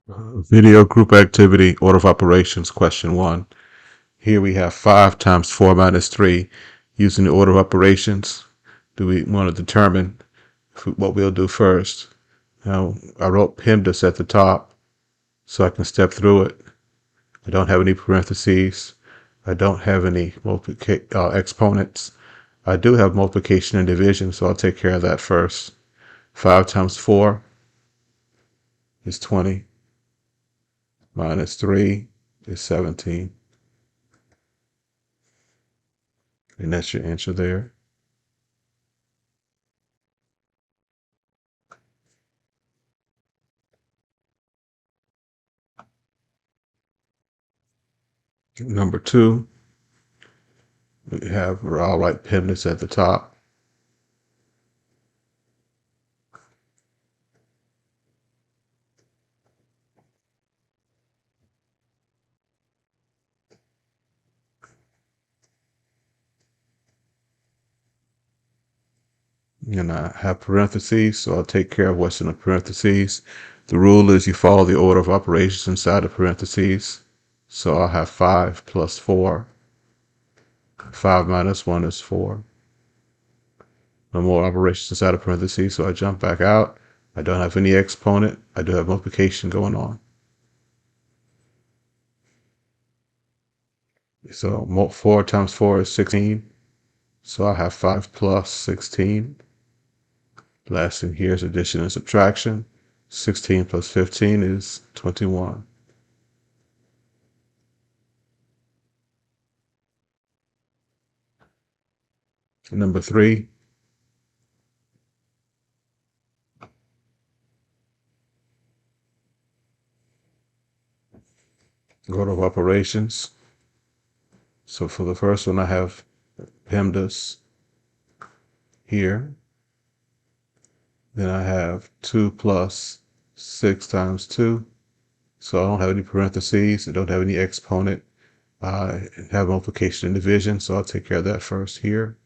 Video group activity, order of operations, question 1. Here we have 5 times 4 minus 3. Using the order of operations, do we want to determine what we'll do first? Now, I wrote PEMDAS at the top so I can step through it. I don't have any parentheses. I don't have any exponents. I do have multiplication and division, so I'll take care of that first. 5 times 4 is 20. Minus 3 is 17. And that's your answer there. Number 2, I'll write PEMDAS at the top. And I have parentheses, so I'll take care of what's in the parentheses. The rule is you follow the order of operations inside the parentheses. So I'll have 5 plus 4. 5 minus 1 is 4. No more operations inside of parentheses, so I jump back out. I don't have any exponent. I do have multiplication going on. So 4 times 4 is 16. So I have 5 plus 16. Last thing here is addition and subtraction. 16 plus 15 is 21. Number 3, order of operations. So for the first one, I have PEMDAS here. Then I have 2 plus 6 times 2. So I don't have any parentheses. I don't have any exponent. I have multiplication and division, so I'll take care of that first here.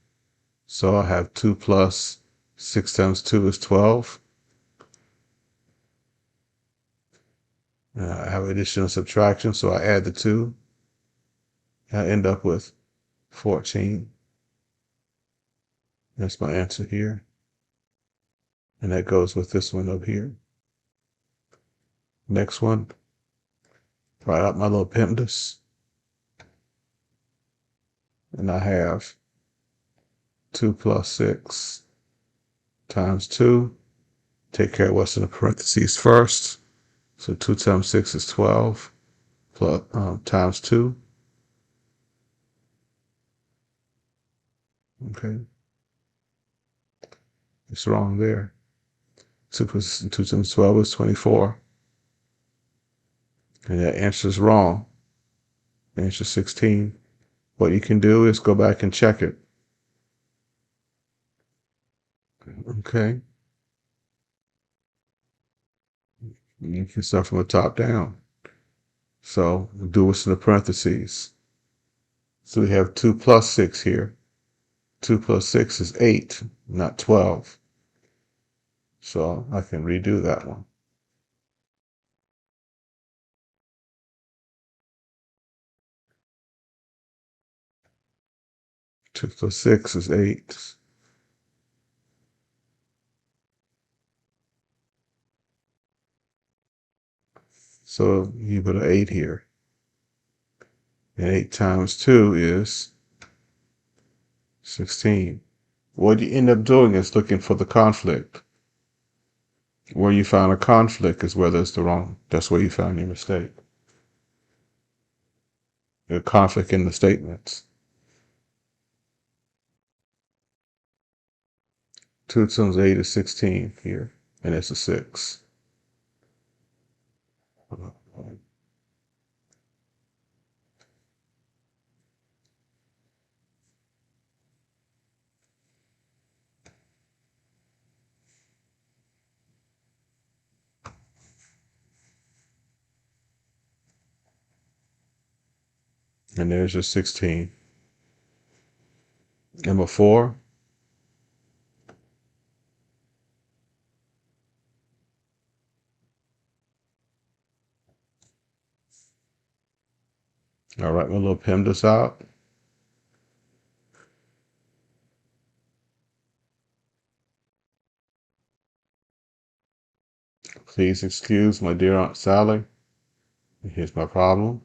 So I have 2 plus 6 times 2 is 12. I have addition and subtraction, so I add the 2. I end up with 14. That's my answer here. And that goes with this one up here. Next one, write out my little PEMDAS. And I have 2 plus 6 times 2. Take care of what's in the parentheses first. So 2 times 6 is 12 plus, times 2. Okay. It's wrong there. 2 times 12 is 24. And that answer is wrong. Answer 16. What you can do is go back and check it. Okay. You can start from the top down. So we'll do what's in the parentheses. So we have 2 plus 6 here. 2 plus 6 is 8, not 12. So I can redo that one. 2 plus 6 is 8. So you put an 8 here. And 8 times 2 is 16. What you end up doing is looking for the conflict. Where you found a conflict is where there's the wrong. That's where you found your mistake. The conflict in the statements. 2 times 8 is 16 here. And it's a 6. And there's your 16. Number 4. All right, my little PEMDAS out. Please excuse my dear Aunt Sally. Here's my problem.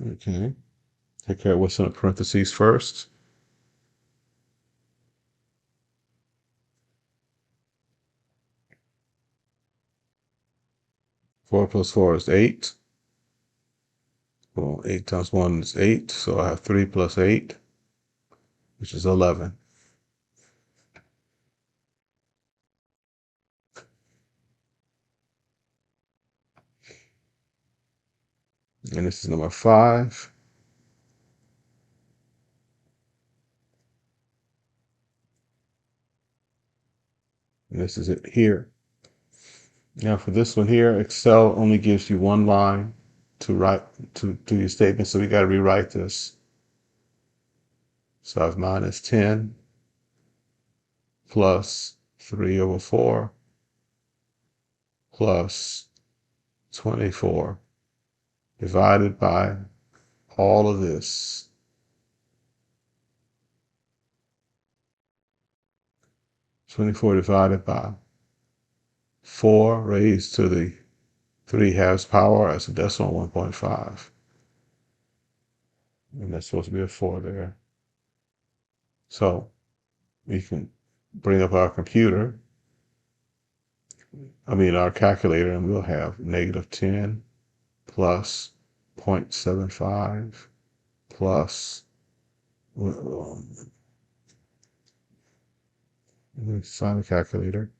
Okay. Take care of what's in the parentheses first. 4 plus 4 is 8. Well, 8 times 1 is 8. So I have 3 plus 8, which is 11. And this is number 5. And this is it here. Now for this one here, Excel only gives you one line to write to do your statement, so we got to rewrite this. So I have minus 10 plus 3 over 4 plus 24 divided by all of this. 24 divided by 4 raised to the 3 halves power as a decimal 1.5. And that's supposed to be a 4 there. So we can bring up our computer, our calculator, and we'll have negative 10 plus 0.75 plus, let me find the calculator.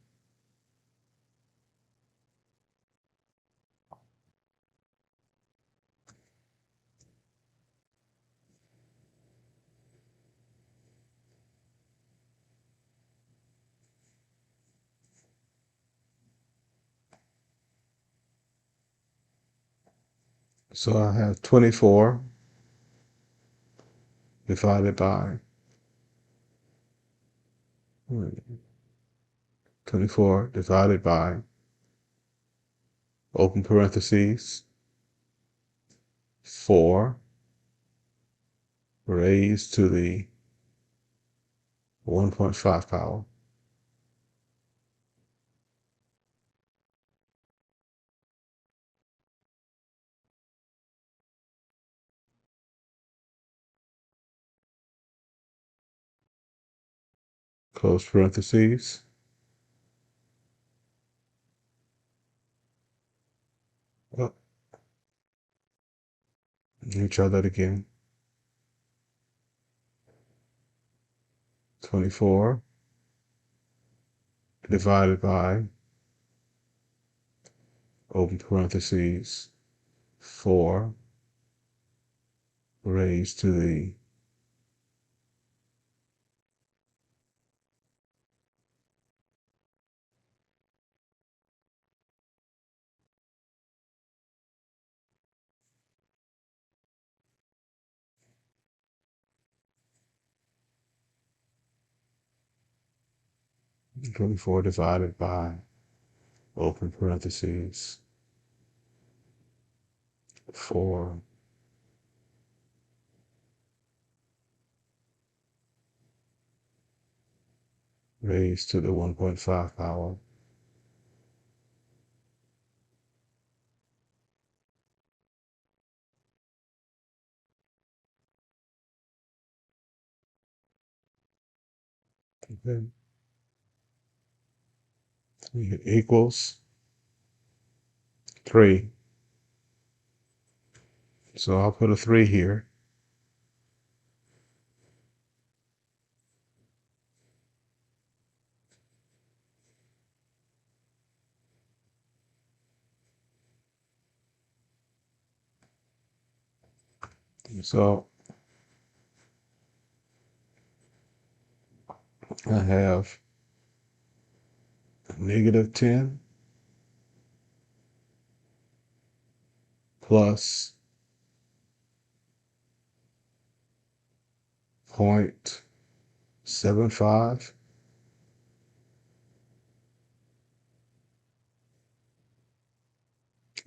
So I have 24 divided by 24 divided by, open parentheses, 4 raised to the 1.5 power. Close parentheses. Oh, let me try that again. 24 divided by, open parentheses, 4 raised to the 24 divided by, open parentheses, 4 raised to the 1.5 power. Okay. We get equals 3. So I'll put a 3 here. So I have negative 10 plus 0.75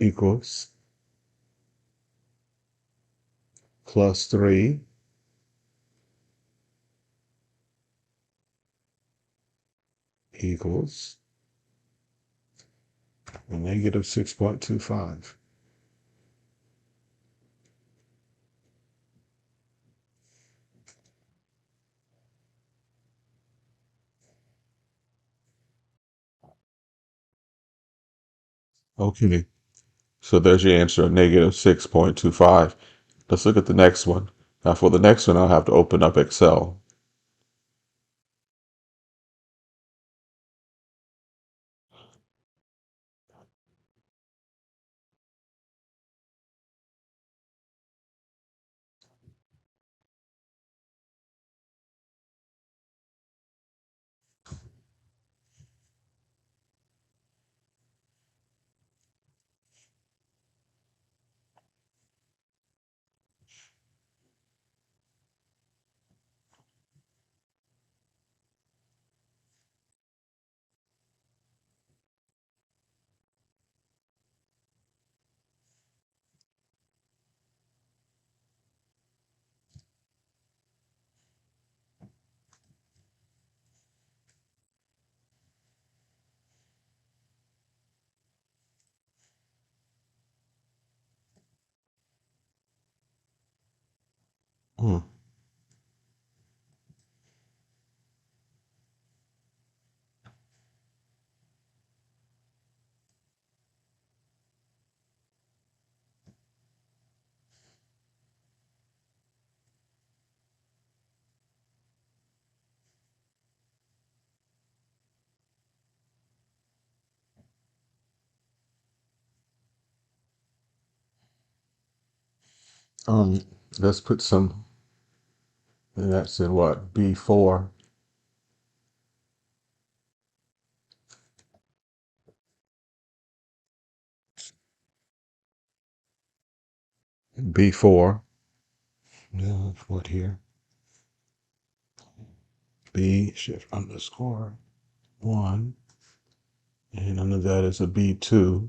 equals plus 3 equals negative 6.25. Okay, so there's your answer, negative 6.25. Let's look at the next one. Now for the next one, I'll have to open up Excel. Hmm. Um, let's put some, and that's in what, B4. B4. No, what here? B shift underscore 1. And under that is a B2.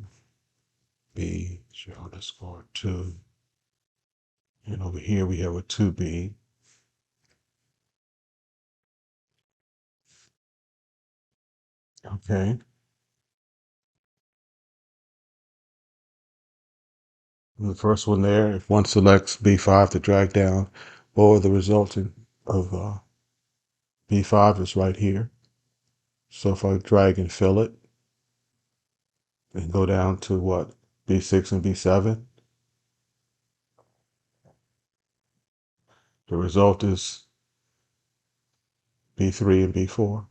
B shift underscore 2. And over here we have a 2B. Okay. And the first one there, if one selects B5 to drag down, or the resultant of B5 is right here. So if I drag and fill it and go down to what? B6 and B7, the result is B3 and B4.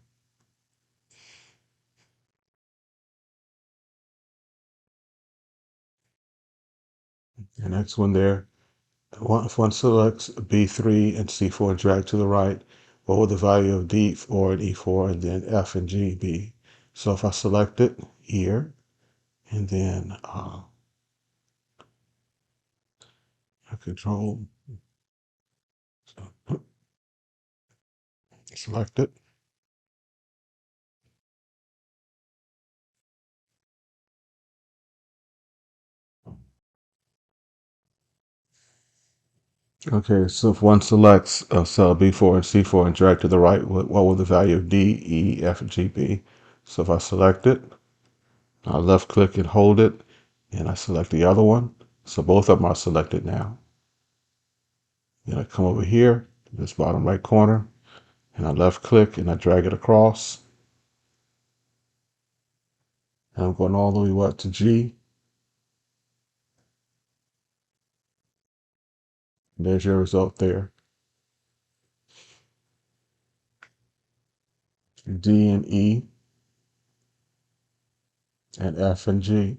And next one there, if one selects B3 and C4 and drag to the right, what would the value of D4 and E4 and then F and G be? So if I select it here and then I control select it. Okay, so if one selects cell B4 and C4 and drag to the right, what will the value of D, E, F, and G be? So if I select it, I left click and hold it, and I select the other one. So both of them are selected now. Then I come over here to this bottom right corner, and I left click and I drag it across. And I'm going all the way up to G. And there's your result there. D and E and F and G.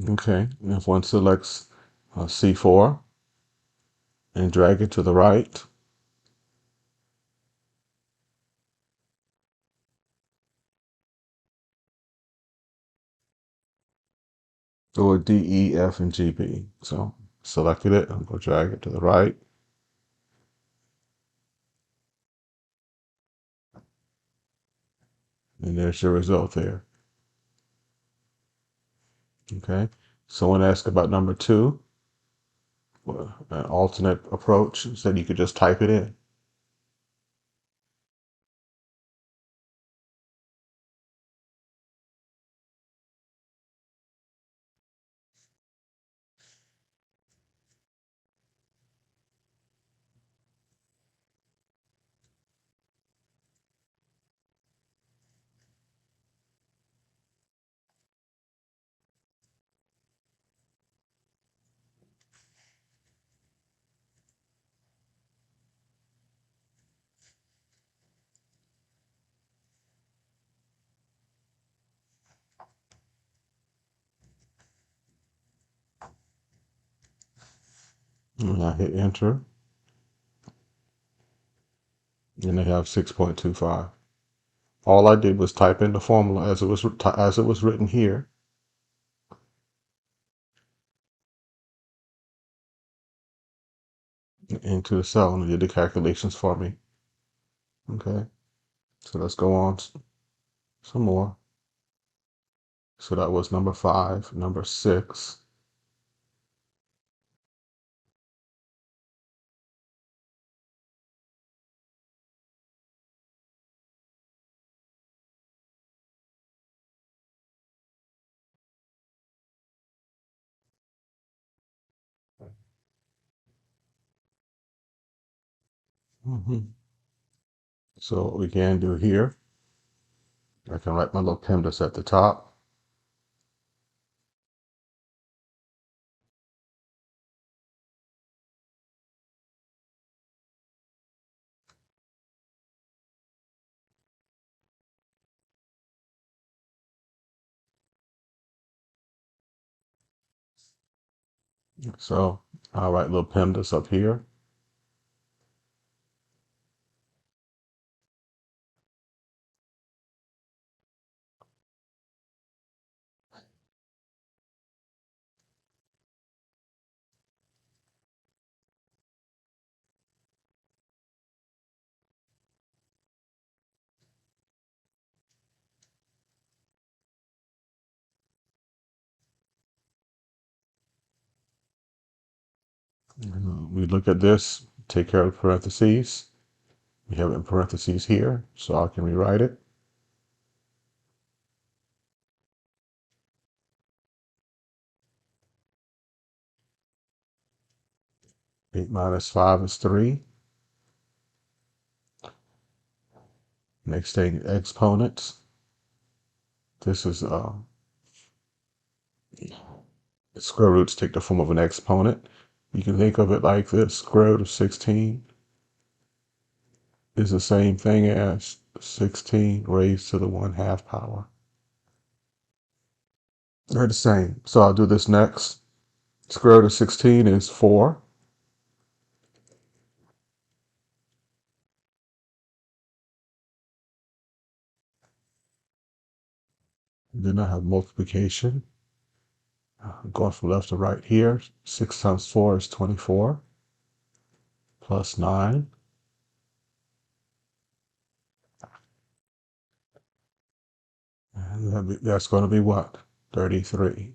Okay, and if one selects C4, and drag it to the right. Or D, E, F, and G, B. So selected it. I'm going to drag it to the right. And there's your result there. Okay. Someone asked about number 2. Well, an alternate approach said you could just type it in. And I hit enter, and they have 6.25. All I did was type in the formula as it was written here. Into the cell, and it did the calculations for me. Okay, so let's go on some more. So that was number 5. Number 6. So what we can do here, I can write my little PEMDAS at the top. So I'll write little PEMDAS up here. We look at this, take care of parentheses. We have it in parentheses here, so I can rewrite it. 8 minus 5 is 3. Next thing, exponents. This is square roots take the form of an exponent. You can think of it like this. Square root of 16 is the same thing as 16 raised to the 1/2 power. They're the same. So I'll do this next. Square root of 16 is 4. And then I have multiplication. Going from left to right here. 6 times 4 is 24. Plus 9. And that's going to be what? 33.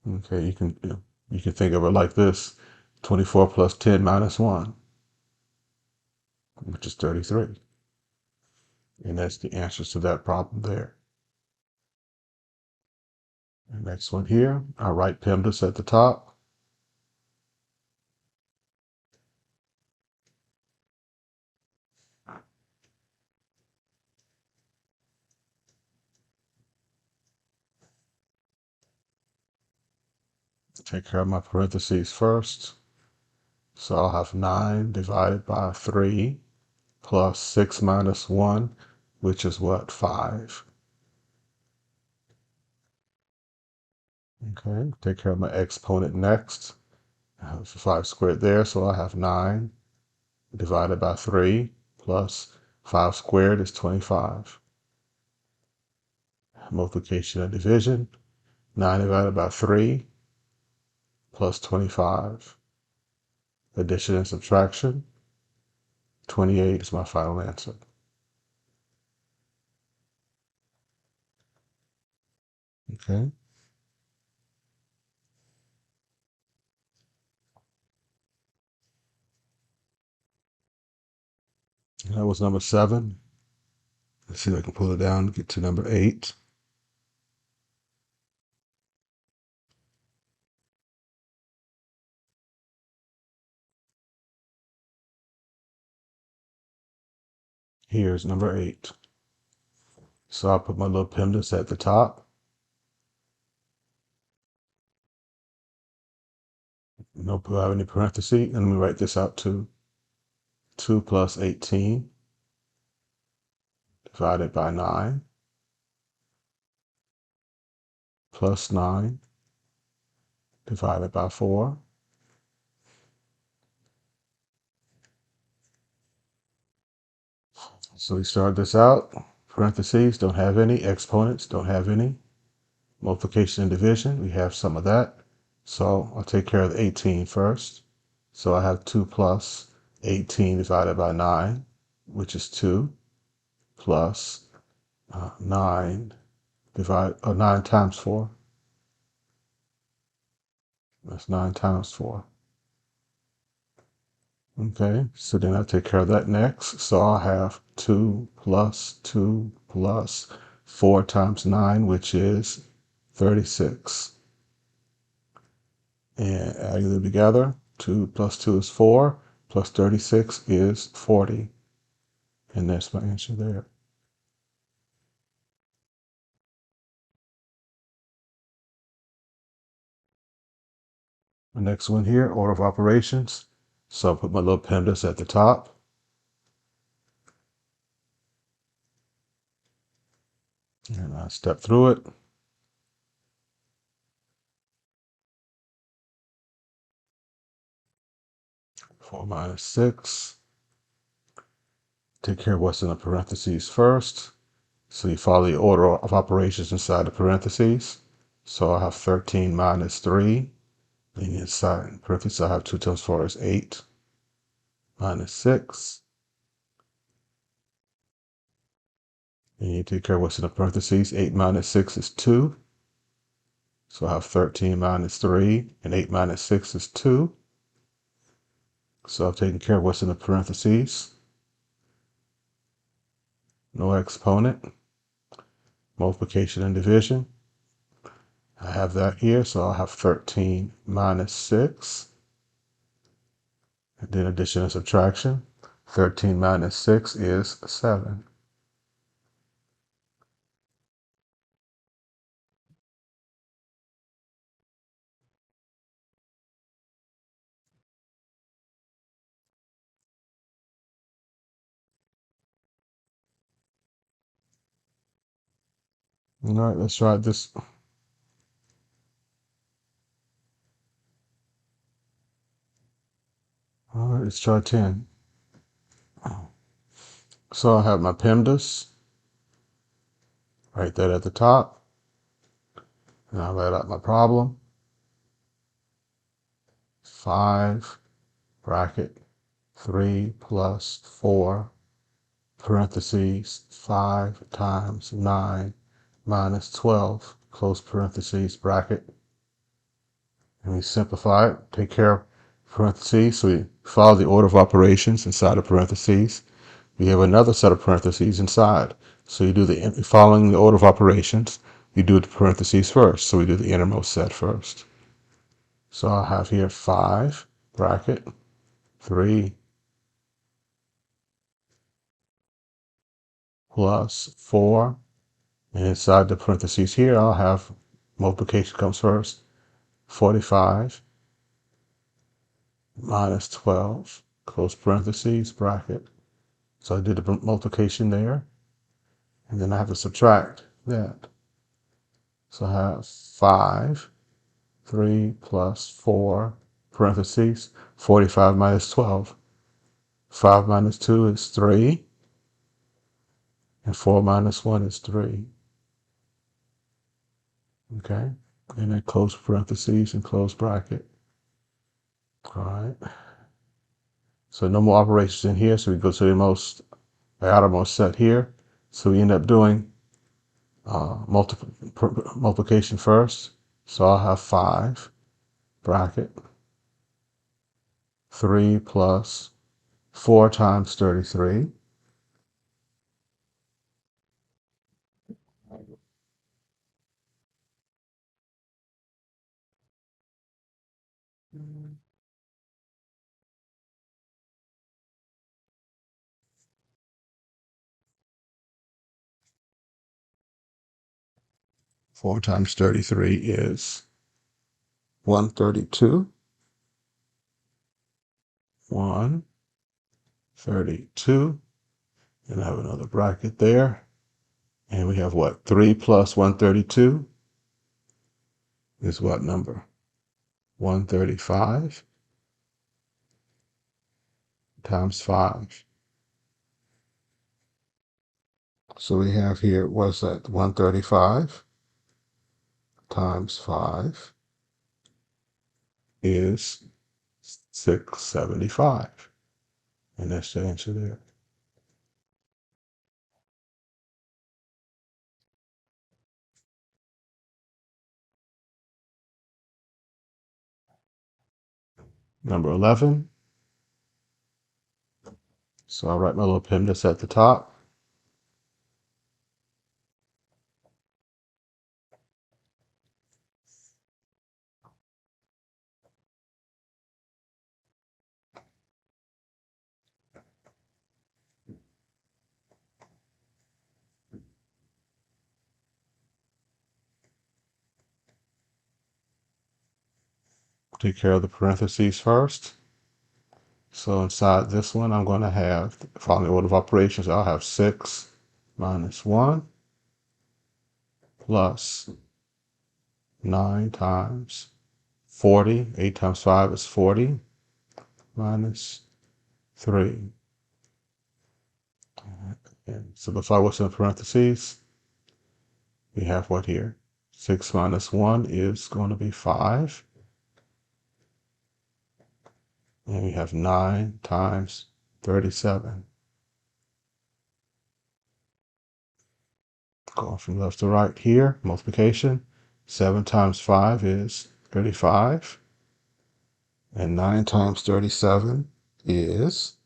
Okay, you can think of it like this. 24 plus 10 minus 1, which is 33. And that's the answers to that problem there. The next one here, I write PEMDAS at the top. Take care of my parentheses first. So I'll have 9 divided by 3 plus 6 minus 1, which is what? 5. Okay, take care of my exponent next. I have 5 squared there, so I have 9 divided by 3 plus 5 squared is 25. Multiplication and division, 9 divided by 3 plus 25. Addition and subtraction, 28 is my final answer. Okay. That was number 7. Let's see if I can pull it down to get to number 8. Here's number 8. So I'll put my little PEMDAS at the top. No, have any parentheses. And let me write this out too. 2 plus 18 divided by 9 plus 9 divided by 4. So we start this out. Parentheses don't have any. Exponents don't have any. Multiplication and division, we have some of that. So I'll take care of the 18 first. So I have 2 plus 18 divided by 9, which is 2, plus 9 9 times 4. That's 9 times 4. Okay, so then I'll take care of that next. So I'll have 2 plus 2 plus 4 times 9, which is 36. And adding them together, 2 plus 2 is 4, plus 36 is 40. And that's my answer there. The next one here, order of operations. So I'll put my little PEMDAS at the top. And I step through it. Four minus 6. Take care of what's in the parentheses first. So you follow the order of operations inside the parentheses. So I have 13 minus 3. And inside parentheses, I have 2 times 4 is 8. Minus 6. And you take care of what's in the parentheses. 8 minus 6 is 2. So I have 13 minus 3. And 8 minus 6 is 2. So I've taken care of what's in the parentheses. No exponent. Multiplication and division. I have that here, so I'll have 13 minus 6. And then addition and subtraction. 13 minus 6 is 7. All right, let's try this. All right, let's try 10. So I have my PEMDAS right there at the top. And I'll write out my problem. 5 bracket 3 plus 4 parentheses 5 times 9 minus 12 close parentheses bracket. And we simplify it, take care of parentheses. So we follow the order of operations inside of parentheses. We have another set of parentheses inside. So you do following the order of operations, you do the parentheses first. So we do the innermost set first. So I'll have here 5 bracket 3 plus 4. And inside the parentheses here, I'll have multiplication comes first. 45 minus 12, close parentheses, bracket. So I did the multiplication there. And then I have to subtract that. So I have 5, 3 plus 4, parentheses, 45 minus 12. 5 minus 2 is 3, and 4 minus 1 is 3. Okay, and then close parentheses and close bracket. All right, so no more operations in here, so we go to the outermost set here. So we end up doing multiplication first. So I'll have 5 bracket 3 plus 4 times 33. Mm. 4 times 33 is 132. 132. And I have another bracket there. And we have what? 3 plus 132 is what number? 135 times 5. So we have here, what's that? 135 times 5 is 675. And that's the answer there. Number 11. So I'll write my little PEMDAS at the top. Take care of the parentheses first. So inside this one, I'm going to have, following the order of operations, I'll have 6 minus 1 plus 9 times 40. 8 times 5 is 40 minus 3. And simplify what's in the parentheses. We have what here? 6 minus 1 is going to be 5. And we have 9 times 37. Going from left to right here, multiplication. 7 times 5 is 35. And 9 times 37 is,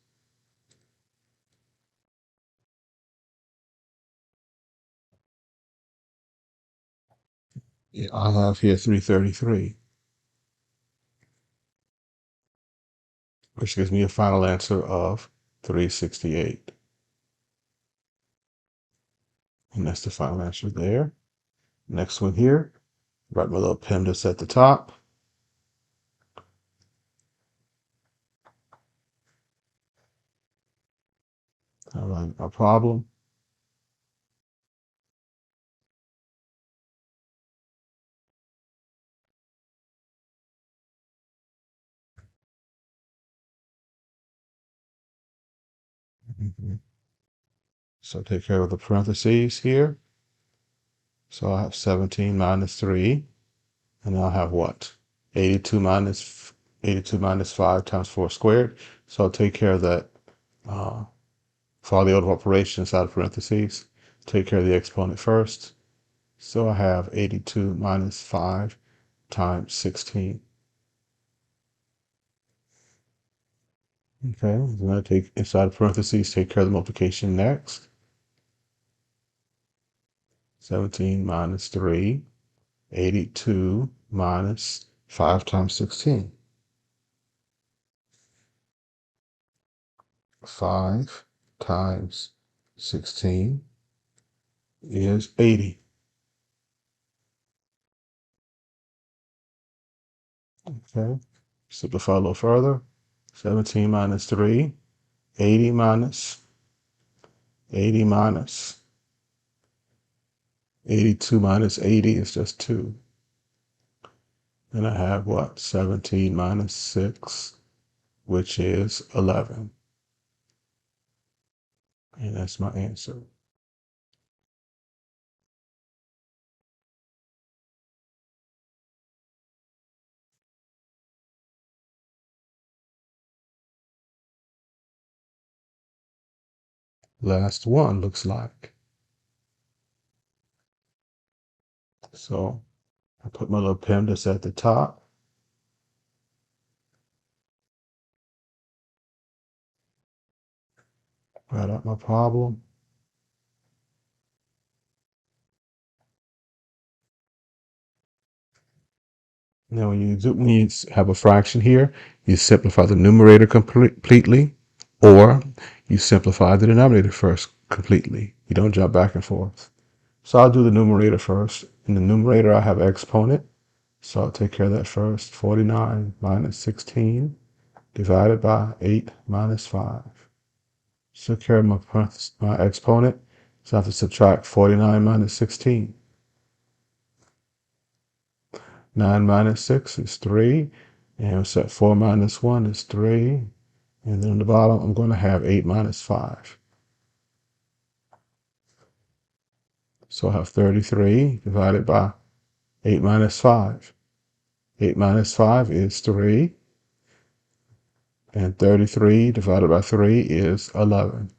I have here 333, which gives me a final answer of 368. And that's the final answer there. Next one here, write my little PEMDAS at the top. I write a problem. Mhm. So take care of the parentheses here. So I have 17 minus 3. And I'll have what? 82 minus 5 times 4 squared. So I'll take care of that. Follow the order of operations inside of parentheses. Take care of the exponent first. So I have 82 minus 5 times 16. Okay, I'm going to take inside of parentheses, take care of the multiplication next. 17 minus 3, 82 minus 5 times 16. 5 times 16 is 80. Okay, simplify a little further. 17 minus 3, 80 minus 82 minus 80 is just 2. And I have what? 17 minus 6, which is 11. And that's my answer. Last one looks like. So I put my little PEMDAS at the top. Write out my problem. Now, when you have a fraction here, you simplify the numerator completely, or you simplify the denominator first completely. You don't jump back and forth. So I'll do the numerator first. In the numerator, I have exponent. So I'll take care of that first. 49 minus 16 divided by 8 minus 5. Took care of my exponent. So I have to subtract 49 minus 16. 9 minus 6 is 3. And we set 4 minus 1 is 3. And then on the bottom, I'm going to have 8 minus 5. So I have 33 divided by 8 minus 5. 8 minus 5 is 3. And 33 divided by 3 is 11.